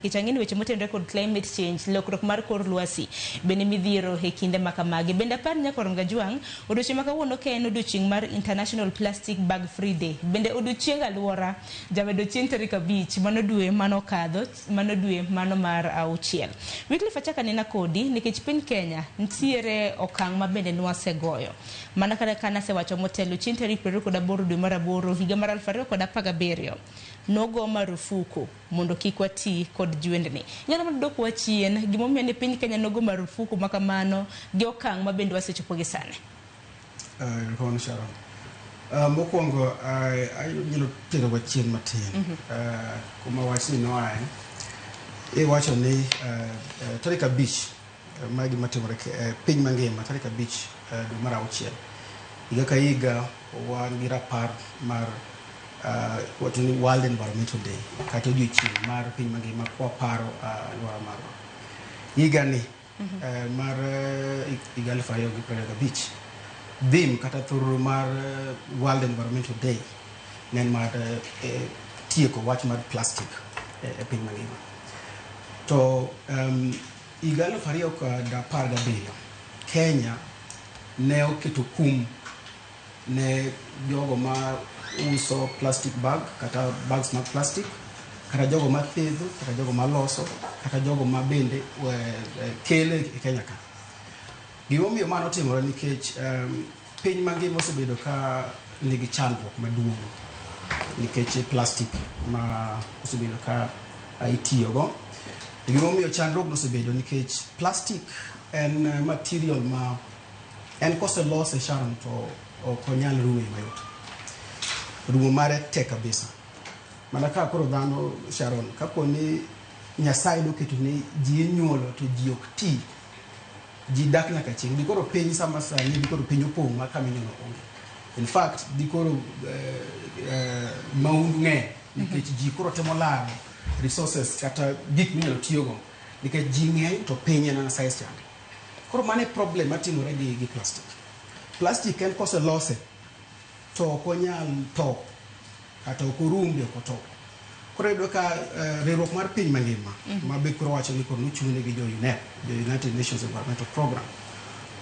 Kichangini weche motenore kod climate change, lokruok mar kor lwasi, bende midhiero e kinde makamagi. Bende apar nyakor Gajwang', odiochieng' ma kawuono ka en odiochieng' mar International Plastic Bag Free Day. Bende odiochieng' alwora, jabedo chieng' tarik 5, mano dwe mano kadho, mano dwe mano mar 6. Wycliffe achaka nena kodi, nikech piny Kenya, nitiere okang' ma bende nwasegoyo. Mana kaka nasewacho motelo chieng' tarik 28 dwe mar 8 higa mar 2017. Nogo marufuku mondo kik wati kod jwendni. Nyalo mondo dok wachien gimomiyo ne piny Kenya nogo marufuku makamano gi okang' ma bende wasechopo gi sani. Kono Sharon. Mokwongo anyalo tero wachien matin. Kuma wachni noae. Wacho ni tarik 5 magi matimore piny mangima tarik 5 dwe mar 6. Higa ka higa wan gi rapar mar what is World Environmental Day, kata odiochieng' mar piny mangima kwa paro alwora marwa. Higa ni mar higa 2025 theme kata thururu mar World Environmental Day nen mar tieko wach mar plastic e piny mangima. To higa 2017 Kenya ne oketo kum ne jogo ma uso plastic bag kata bags mag plastic, kata jogo ma thedho, kata jogo ma loso, kata jogo ma bende kele e Kenya ka. Gimomiyo mano timore nikech piny mangima osebedo ka nigi chandruok maduong' nikech plastic ma osebedo ka itiyogo. Gimomiyo chandruok osebedo nikech plastic en material ma en koselose Sharon to ok onyal ruwe mayot. Rumo mare tek kabisa. Mana ka koro dhano Sharon, kapo ni Nyasaye noketo ne ji nyuolo to ji ok ti, ji dak nyaka chieng'. Di koro piny sama sani, di koro piny opong' ma kaminyono onge. In fact, di koro maundu ng'eny nikech ji koro temo laro resources kata gik minyalo tiyogo nikech ji ng'eny to piny en size chande. Koro mane problem matimore gi plastic. Plastic en koselose to ok onyal to kata ok orum be ok oto. Koro yudo ka riwruok mar piny mangima ma be koro wacho ni koro nochung'ne gi jo UNEP, jo United Nations Environmental Program.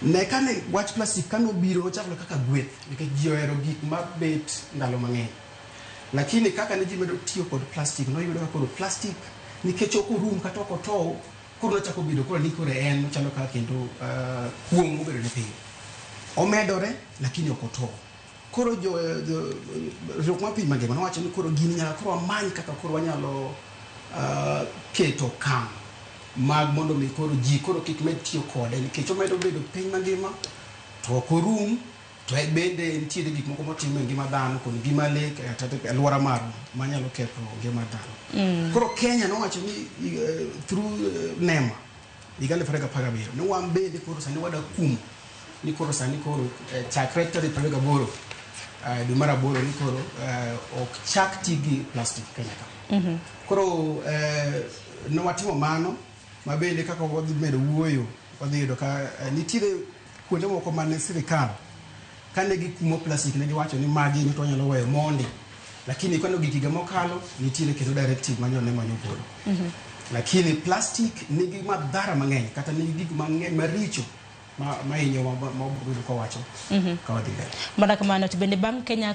Ne kane wach plastic kano biro nochalo kaka gweth nikech ji ohero gik ma bet ndalo mang'eny. Lakini kaka ne ji medo tiyo kod plastic noyudo ka koro plastic nikech ok orum kata ok oto, koro nochako bedo koro ni koro en ochalo ka kendo kuom mobedo ne piny. Omedore lakini ok oto. Koro riwruok mar piny mangima nowacho ni koro gini nyaka koro amany kaka koro wanyalo keto kam mag mondo mi koro ji koro kik med tiyo kode nikech omedo bedo piny mangima to ok orum to bende nitiere gik moko motimo e ngima dhano kod ngima le kata alwora marwa manyalo ketho ngima dhano. Koro Kenya nowacho ni through NEMA higa 2017 ne wan bende koro sani wada kum ni koro sani koro chakre tarik 28 dwe mar 8 ni koro ok chak ti gi plastic Kenya ka. Koro ne watimo mano ma bende kaka wadhi medo wuoyo wadhi yudo ka nitiere kuonde moko mane sirikal kane gikumo plastic ne giwacho ni magi to nyalo weyo mondi, lakini kano gikiga mokalo nitiere kendo directive manyo ne manyo golo. Lakini plastic nigi madhara mang'eny kata nigi gik mang'eny maricho ma hinyo ma obudo ko wacho ka wadhi mbele. Mana kamano to bende bang' Kenya